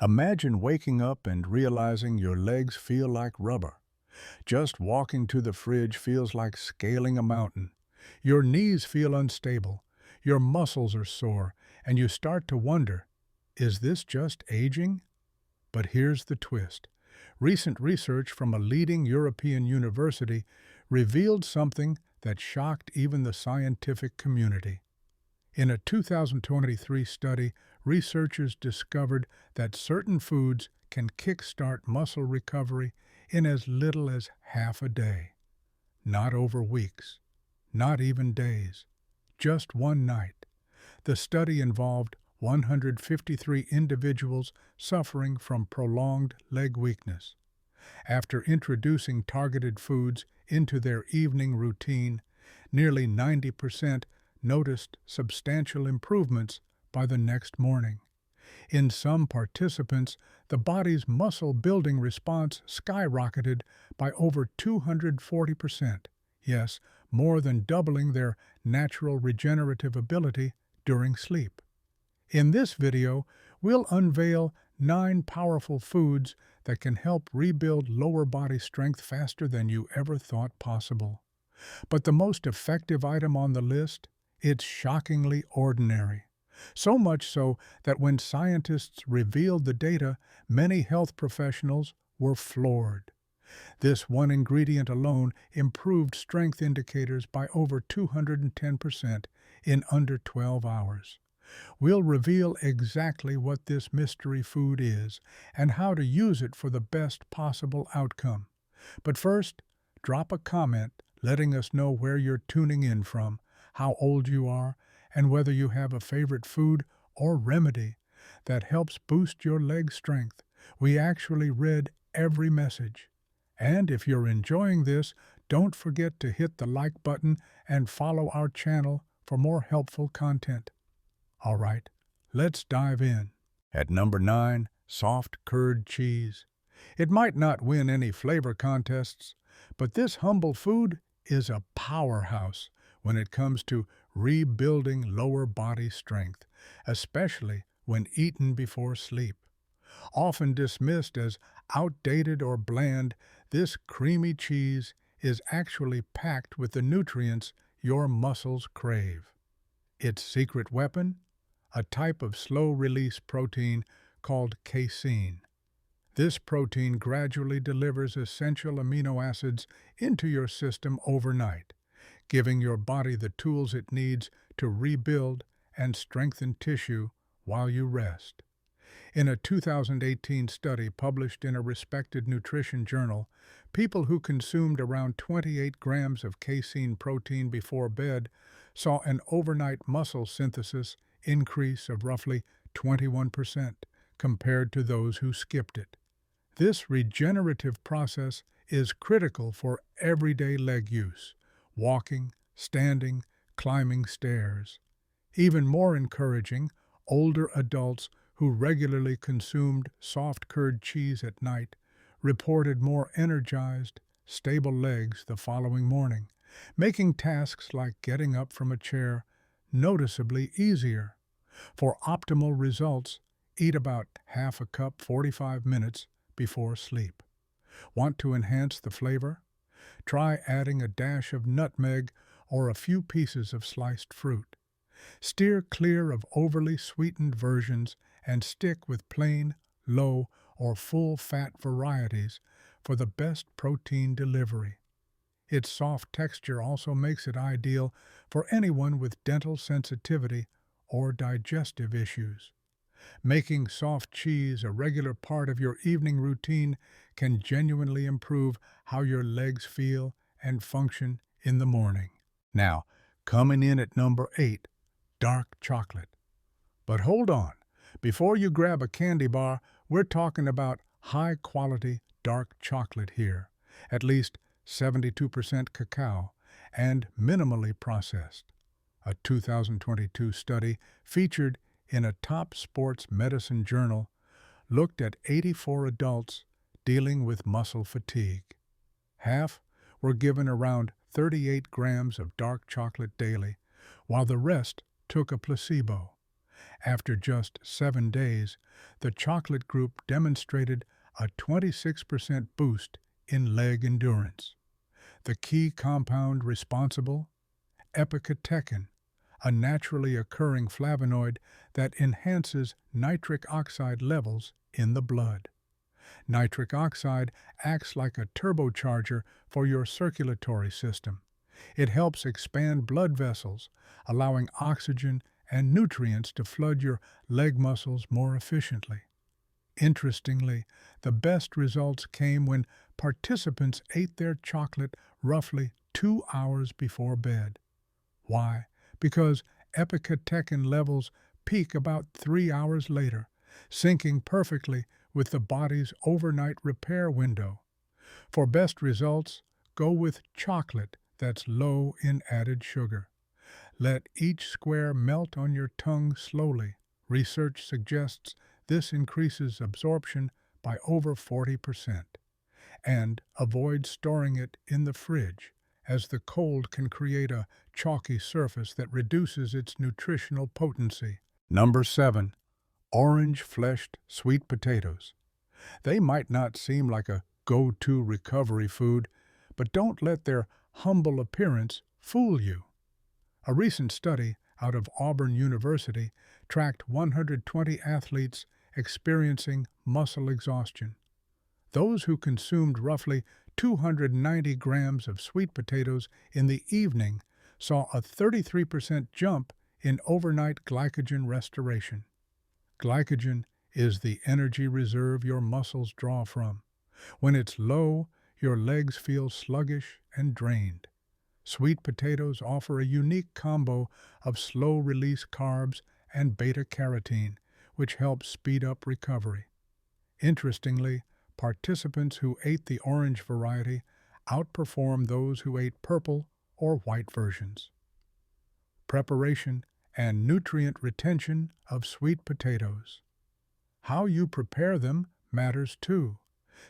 Imagine waking up and realizing your legs feel like rubber. Just walking to the fridge feels like scaling a mountain. Your knees feel unstable, your muscles are sore, and you start to wonder, is this just aging? But here's the twist. Recent research from a leading European university revealed something that shocked even the scientific community. In a 2023 study, researchers discovered that certain foods can kickstart muscle recovery in as little as half a day. Not over weeks, not even days, just one night. The study involved 153 individuals suffering from prolonged leg weakness. After introducing targeted foods into their evening routine, nearly 90% noticed substantial improvements by the next morning. In some participants, the body's muscle-building response skyrocketed by over 240%, yes, more than doubling their natural regenerative ability during sleep. In this video, we'll unveil 9 powerful foods that can help rebuild lower body strength faster than you ever thought possible. But the most effective item on the list? It's shockingly ordinary. So much so that when scientists revealed the data, many health professionals were floored. This one ingredient alone improved strength indicators by over 210% in under 12 hours. We'll reveal exactly what this mystery food is and how to use it for the best possible outcome. But first, drop a comment letting us know where you're tuning in from, how old you are, and whether you have a favorite food or remedy that helps boost your leg strength. We actually read every message. And if you're enjoying this, don't forget to hit the like button and follow our channel for more helpful content. All right, let's dive in. At number 9, soft curd cheese. It might not win any flavor contests, but this humble food is a powerhouse when it comes to rebuilding lower body strength, especially when eaten before sleep. Often dismissed as outdated or bland, this creamy cheese is actually packed with the nutrients your muscles crave. Its secret weapon? A type of slow-release protein called casein. This protein gradually delivers essential amino acids into your system overnight, giving your body the tools it needs to rebuild and strengthen tissue while you rest. In a 2018 study published in a respected nutrition journal, people who consumed around 28 grams of casein protein before bed saw an overnight muscle synthesis increase of roughly 21% compared to those who skipped it. This regenerative process is critical for everyday leg use, walking, standing, climbing stairs. Even more encouraging, older adults who regularly consumed soft curd cheese at night reported more energized, stable legs the following morning, making tasks like getting up from a chair noticeably easier. For optimal results, eat about half a cup 45 minutes before sleep. Want to enhance the flavor? Try adding a dash of nutmeg or a few pieces of sliced fruit. Steer clear of overly sweetened versions and stick with plain, low, or full-fat varieties for the best protein delivery. Its soft texture also makes it ideal for anyone with dental sensitivity or digestive issues. Making soft cheese a regular part of your evening routine can genuinely improve how your legs feel and function in the morning. Now, coming in at number 8, dark chocolate. But hold on, before you grab a candy bar, we're talking about high-quality dark chocolate here, at least 72% cacao, and minimally processed. A 2022 study featured in a top sports medicine journal looked at 84 adults dealing with muscle fatigue. Half were given around 38 grams of dark chocolate daily, while the rest took a placebo. After just 7 days, the chocolate group demonstrated a 26% boost in leg endurance. The key compound responsible? Epicatechin, a naturally occurring flavonoid that enhances nitric oxide levels in the blood. Nitric oxide acts like a turbocharger for your circulatory system. It helps expand blood vessels, allowing oxygen and nutrients to flood your leg muscles more efficiently. Interestingly, the best results came when participants ate their chocolate roughly 2 hours before bed. Why? Because epicatechin levels peak about 3 hours later, syncing perfectly with the body's overnight repair window. For best results, go with chocolate that's low in added sugar. Let each square melt on your tongue slowly. Research suggests this increases absorption by over 40%. And avoid storing it in the fridge, as the cold can create a chalky surface that reduces its nutritional potency. Number 7. Orange-fleshed sweet potatoes. They might not seem like a go-to recovery food, but don't let their humble appearance fool you. A recent study out of Auburn University tracked 120 athletes experiencing muscle exhaustion. Those who consumed roughly 290 grams of sweet potatoes in the evening saw a 33% jump in overnight glycogen restoration. Glycogen is the energy reserve your muscles draw from. When it's low, your legs feel sluggish and drained. Sweet potatoes offer a unique combo of slow-release carbs and beta-carotene, which helps speed up recovery. Interestingly, participants who ate the orange variety outperformed those who ate purple or white versions. Preparation and nutrient retention of sweet potatoes. How you prepare them matters too.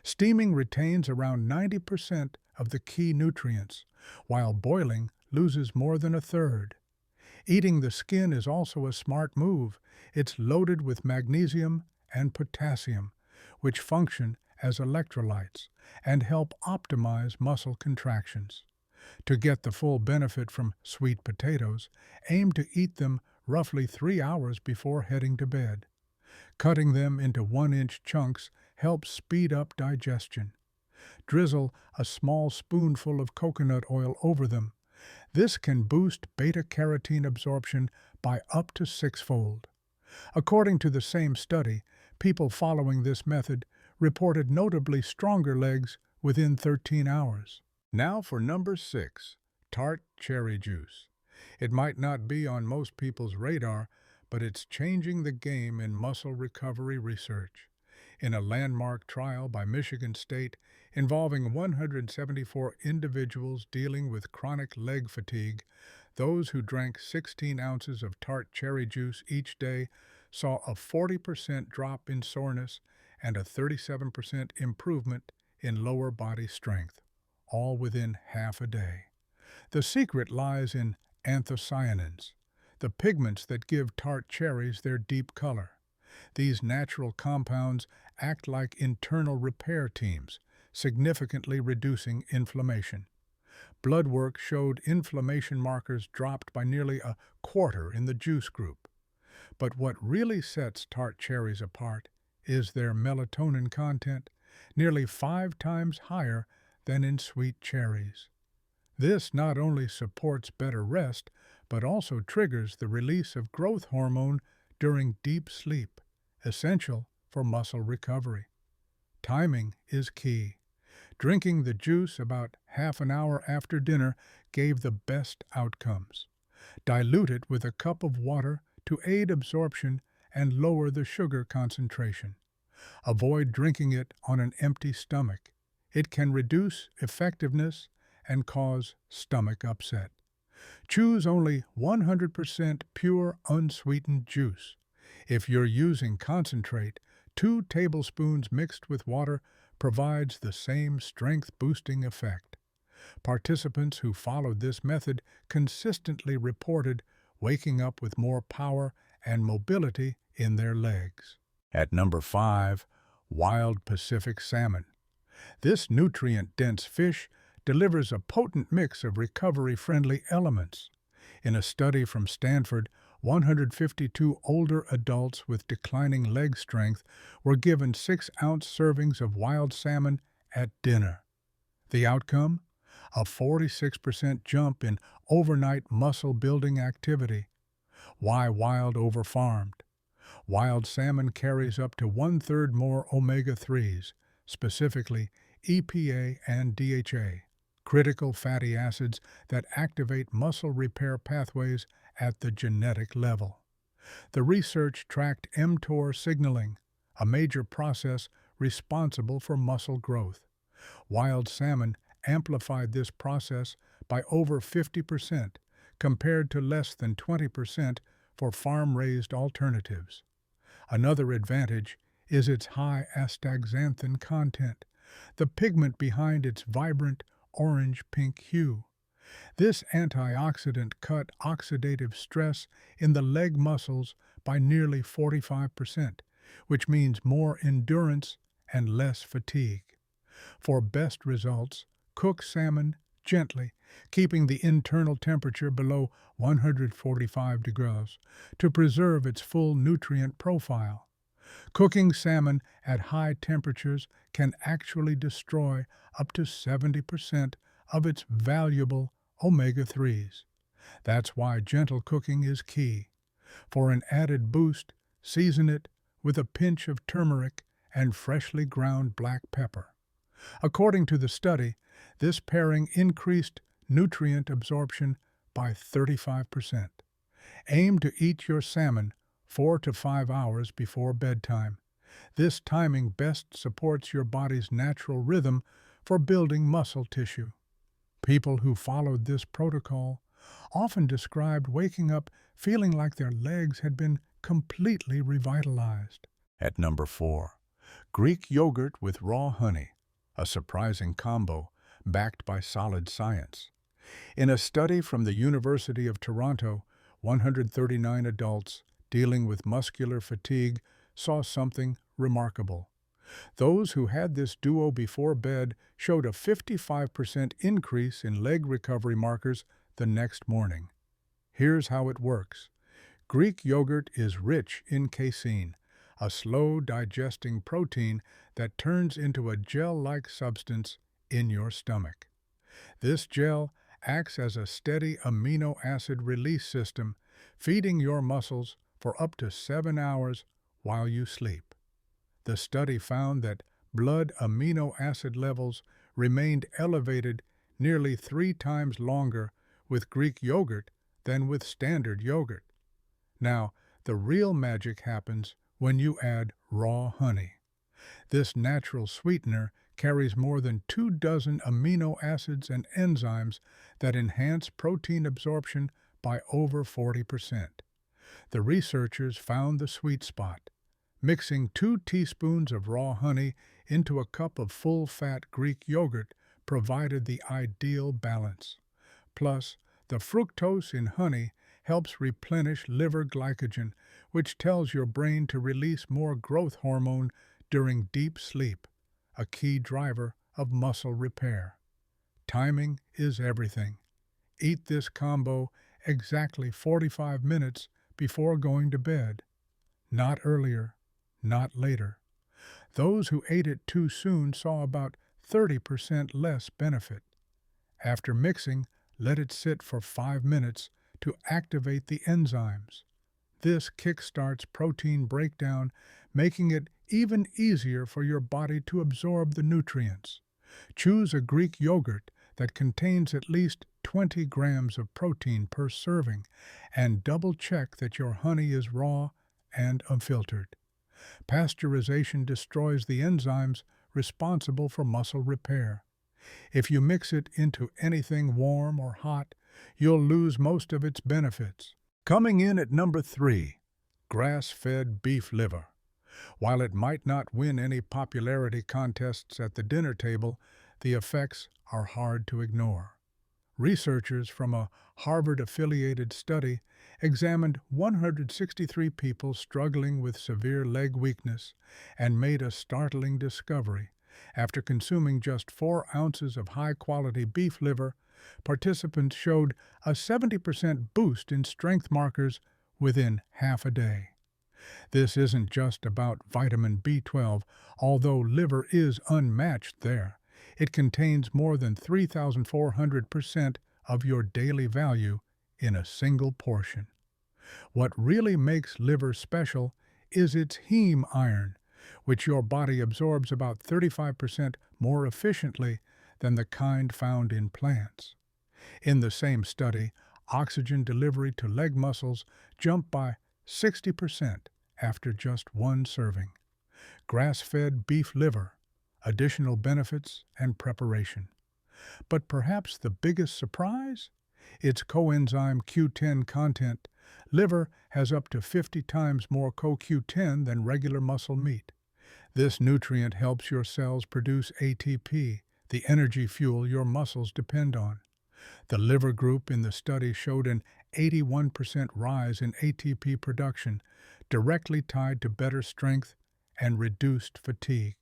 Steaming retains around 90% of the key nutrients, while boiling loses more than a third. Eating the skin is also a smart move. It's loaded with magnesium and potassium, which function as electrolytes and help optimize muscle contractions. To get the full benefit from sweet potatoes, aim to eat them roughly 3 hours before heading to bed. Cutting them into 1-inch chunks helps speed up digestion. Drizzle a small spoonful of coconut oil over them. This can boost beta-carotene absorption by up to 6-fold. According to the same study, people following this method reported notably stronger legs within 13 hours. Now for number 6, tart cherry juice. It might not be on most people's radar, but it's changing the game in muscle recovery research. In a landmark trial by Michigan State involving 174 individuals dealing with chronic leg fatigue, those who drank 16 ounces of tart cherry juice each day saw a 40% drop in soreness and a 37% improvement in lower body strength, all within half a day. The secret lies in anthocyanins, the pigments that give tart cherries their deep color. These natural compounds act like internal repair teams, significantly reducing inflammation. Blood work showed inflammation markers dropped by nearly a quarter in the juice group. But what really sets tart cherries apart is their melatonin content, nearly 5 times higher than in sweet cherries. This not only supports better rest, but also triggers the release of growth hormone during deep sleep, essential for muscle recovery. Timing is key. Drinking the juice about half an hour after dinner gave the best outcomes. Dilute it with a cup of water to aid absorption and lower the sugar concentration. Avoid drinking it on an empty stomach. It can reduce effectiveness and cause stomach upset. Choose only 100% pure unsweetened juice. If you're using concentrate, 2 tablespoons mixed with water provides the same strength-boosting effect. Participants who followed this method consistently reported waking up with more power and mobility in their legs. At number 5, wild Pacific salmon. This nutrient-dense fish delivers a potent mix of recovery-friendly elements. In a study from Stanford, 152 older adults with declining leg strength were given 6-ounce servings of wild salmon at dinner. The outcome? A 46% jump in overnight muscle-building activity. Why wild over farmed? Wild salmon carries up to 1/3 more omega-3s, specifically EPA and DHA, critical fatty acids that activate muscle repair pathways at the genetic level. The research tracked mTOR signaling, a major process responsible for muscle growth. Wild salmon amplified this process by over 50%, compared to less than 20% for farm-raised alternatives. Another advantage is its high astaxanthin content, the pigment behind its vibrant orange-pink hue. This antioxidant cut oxidative stress in the leg muscles by nearly 45%, which means more endurance and less fatigue. For best results, cook salmon gently, keeping the internal temperature below 145 degrees to preserve its full nutrient profile. Cooking salmon at high temperatures can actually destroy up to 70% of its valuable omega-3s. That's why gentle cooking is key. For an added boost, season it with a pinch of turmeric and freshly ground black pepper. According to the study, this pairing increased nutrient absorption by 35%. Aim to eat your salmon 4 to 5 hours before bedtime. This timing best supports your body's natural rhythm for building muscle tissue. People who followed this protocol often described waking up feeling like their legs had been completely revitalized. At number 4, Greek yogurt with raw honey, a surprising combo backed by solid science. In a study from the University of Toronto, 139 adults dealing with muscular fatigue saw something remarkable. Those who had this duo before bed showed a 55% increase in leg recovery markers the next morning. Here's how it works. Greek yogurt is rich in casein, a slow-digesting protein that turns into a gel-like substance in your stomach. This gel acts as a steady amino acid release system, feeding your muscles for up to 7 hours while you sleep. The study found that blood amino acid levels remained elevated nearly 3 times longer with Greek yogurt than with standard yogurt. Now, the real magic happens when you add raw honey. This natural sweetener carries more than 24 amino acids and enzymes that enhance protein absorption by over 40%. The researchers found the sweet spot. Mixing 2 teaspoons of raw honey into a cup of full-fat Greek yogurt provided the ideal balance. Plus, the fructose in honey helps replenish liver glycogen, which tells your brain to release more growth hormone during deep sleep, a key driver of muscle repair. Timing is everything. Eat this combo exactly 45 minutes before going to bed. Not earlier, not later. Those who ate it too soon saw about 30% less benefit. After mixing, let it sit for 5 minutes to activate the enzymes. This kickstarts protein breakdown, making it even easier for your body to absorb the nutrients. Choose a Greek yogurt that contains at least 20 grams of protein per serving, and double-check that your honey is raw and unfiltered. Pasteurization destroys the enzymes responsible for muscle repair. If you mix it into anything warm or hot, you'll lose most of its benefits. Coming in at number 3, grass-fed beef liver. While it might not win any popularity contests at the dinner table, the effects are hard to ignore. Researchers from a Harvard-affiliated study examined 163 people struggling with severe leg weakness and made a startling discovery. After consuming just 4 ounces of high-quality beef liver, participants showed a 70% boost in strength markers within half a day. This isn't just about vitamin B12, although liver is unmatched there. It contains more than 3,400% of your daily value in a single portion. What really makes liver special is its heme iron, which your body absorbs about 35% more efficiently than the kind found in plants. In the same study, oxygen delivery to leg muscles jumped by 60% after just one serving. Grass-fed beef liver, additional benefits and preparation. But perhaps the biggest surprise? Its coenzyme Q10 content. Liver has up to 50 times more CoQ10 than regular muscle meat. This nutrient helps your cells produce ATP, the energy fuel your muscles depend on. The liver group in the study showed an 81% rise in ATP production, directly tied to better strength and reduced fatigue.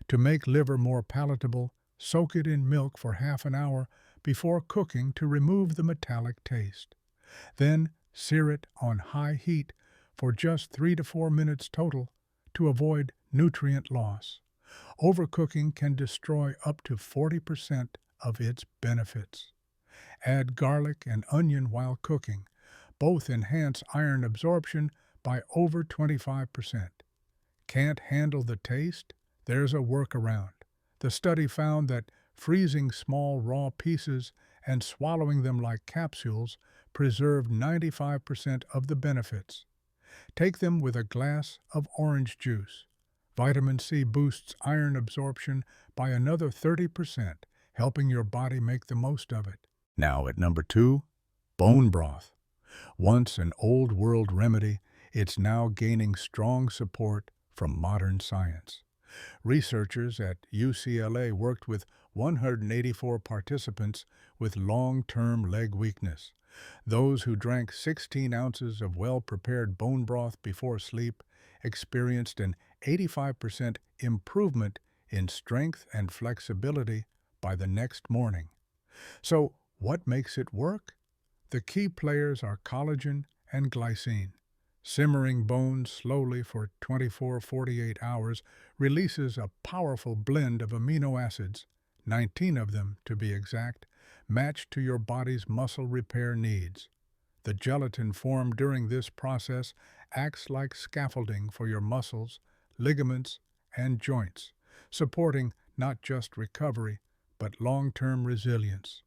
To make liver more palatable, soak it in milk for half an hour before cooking to remove the metallic taste. Then sear it on high heat for just 3 to 4 minutes total to avoid nutrient loss. Overcooking can destroy up to 40% of its benefits. Add garlic and onion while cooking. Both enhance iron absorption by over 25%. Can't handle the taste? There's a workaround. The study found that freezing small raw pieces and swallowing them like capsules preserved 95% of the benefits. Take them with a glass of orange juice. Vitamin C boosts iron absorption by another 30%, helping your body make the most of it. Now at number 2, bone broth. Once an old world remedy, it's now gaining strong support from modern science. Researchers at UCLA worked with 184 participants with long-term leg weakness. Those who drank 16 ounces of well-prepared bone broth before sleep experienced an 85% improvement in strength and flexibility by the next morning. So, what makes it work? The key players are collagen and glycine. Simmering bones slowly for 24-48 hours releases a powerful blend of amino acids, 19 of them to be exact, matched to your body's muscle repair needs. The gelatin formed during this process acts like scaffolding for your muscles, ligaments, and joints, supporting not just recovery, but long-term resilience.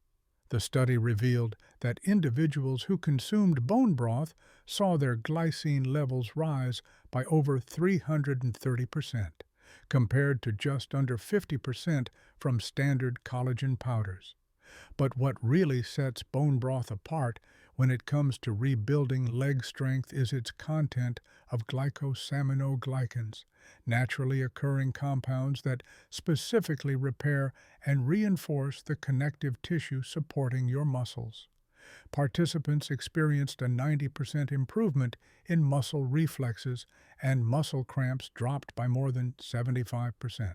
The study revealed that individuals who consumed bone broth saw their glycine levels rise by over 330%, compared to just under 50% from standard collagen powders. But what really sets bone broth apart when it comes to rebuilding leg strength is its content of glycosaminoglycans, naturally occurring compounds that specifically repair and reinforce the connective tissue supporting your muscles. Participants experienced a 90% improvement in muscle reflexes, and muscle cramps dropped by more than 75%.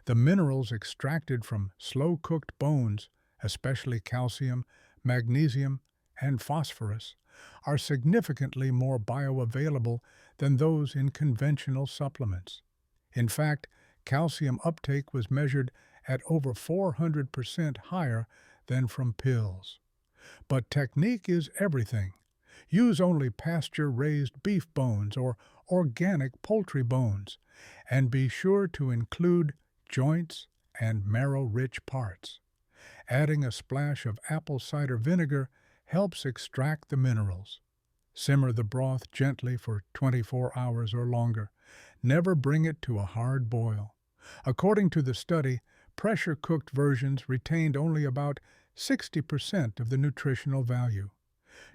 The minerals extracted from slow-cooked bones, especially calcium, magnesium, and phosphorus, are significantly more bioavailable than those in conventional supplements. In fact, calcium uptake was measured at over 400% higher than from pills. But technique is everything. Use only pasture-raised beef bones or organic poultry bones, and be sure to include joints and marrow-rich parts. Adding a splash of apple cider vinegar helps extract the minerals. Simmer the broth gently for 24 hours or longer. Never bring it to a hard boil. According to the study, pressure-cooked versions retained only about 60% of the nutritional value.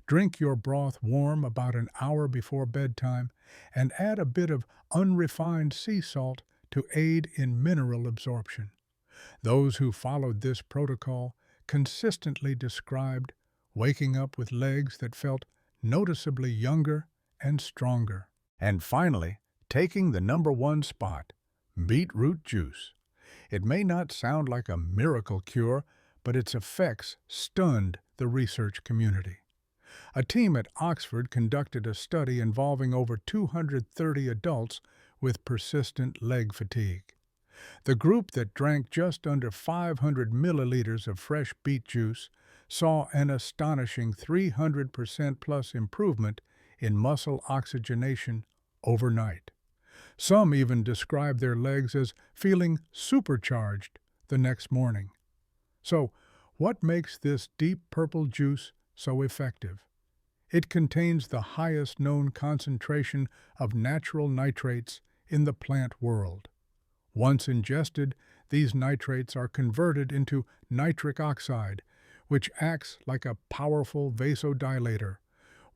Drink your broth warm about an hour before bedtime and add a bit of unrefined sea salt to aid in mineral absorption. Those who followed this protocol consistently described waking up with legs that felt noticeably younger and stronger. And finally, taking the number one spot, beetroot juice. It may not sound like a miracle cure, but its effects stunned the research community. A team at Oxford conducted a study involving over 230 adults with persistent leg fatigue. The group that drank just under 500 milliliters of fresh beet juice saw an astonishing 300% plus improvement in muscle oxygenation overnight. Some even described their legs as feeling supercharged the next morning. So, what makes this deep purple juice so effective? It contains the highest known concentration of natural nitrates in the plant world. Once ingested, these nitrates are converted into nitric oxide, which acts like a powerful vasodilator,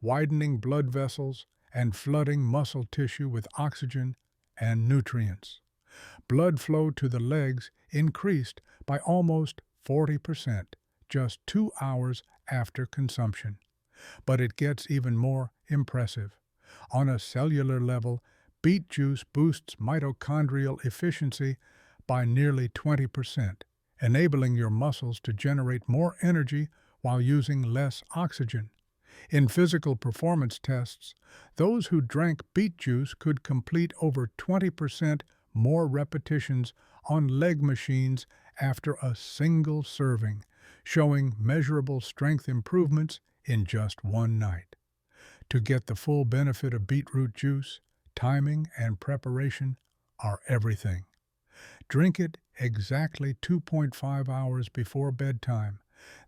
widening blood vessels and flooding muscle tissue with oxygen and nutrients. Blood flow to the legs increased by almost 40% just 2 hours after consumption. But it gets even more impressive. On a cellular level, beet juice boosts mitochondrial efficiency by nearly 20%, enabling your muscles to generate more energy while using less oxygen. In physical performance tests, those who drank beet juice could complete over 20% more repetitions on leg machines after a single serving, showing measurable strength improvements in just one night. To get the full benefit of beetroot juice, timing and preparation are everything. Drink it exactly 2.5 hours before bedtime.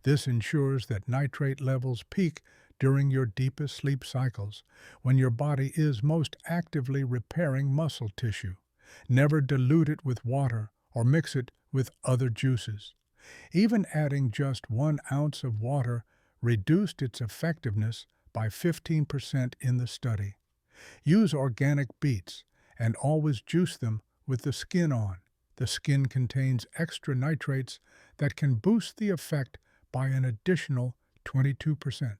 This ensures that nitrate levels peak during your deepest sleep cycles, when your body is most actively repairing muscle tissue. Never dilute it with water or mix it with other juices. Even adding just 1 ounce of water reduced its effectiveness by 15% in the study. Use organic beets and always juice them with the skin on. The skin contains extra nitrates that can boost the effect by an additional 22%.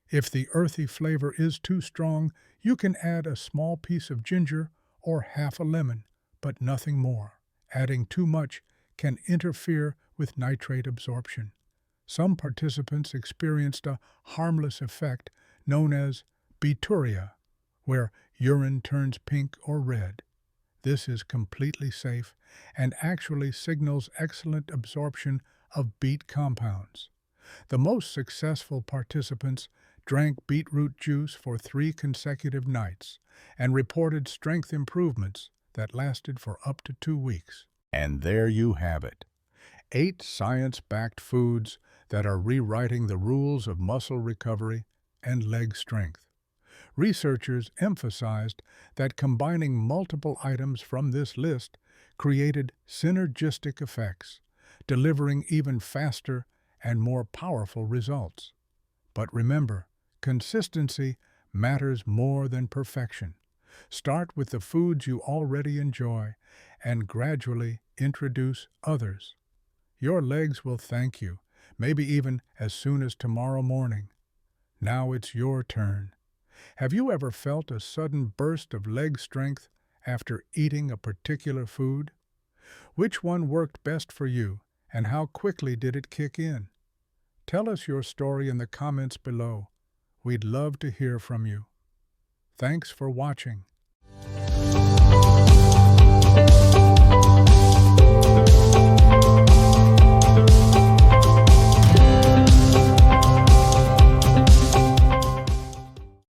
If the earthy flavor is too strong, you can add a small piece of ginger or half a lemon, but nothing more. Adding too much can interfere with nitrate absorption. Some participants experienced a harmless effect known as beturia, where urine turns pink or red. This is completely safe and actually signals excellent absorption of beet compounds. The most successful participants drank beetroot juice for 3 consecutive nights and reported strength improvements that lasted for up to 2 weeks. And there you have it. 8 science-backed foods that are rewriting the rules of muscle recovery and leg strength. Researchers emphasized that combining multiple items from this list created synergistic effects, delivering even faster and more powerful results. But remember, consistency matters more than perfection. Start with the foods you already enjoy and gradually introduce others. Your legs will thank you, maybe even as soon as tomorrow morning. Now it's your turn. Have you ever felt a sudden burst of leg strength after eating a particular food? Which one worked best for you, and how quickly did it kick in? Tell us your story in the comments below. We'd love to hear from you. Thanks for watching.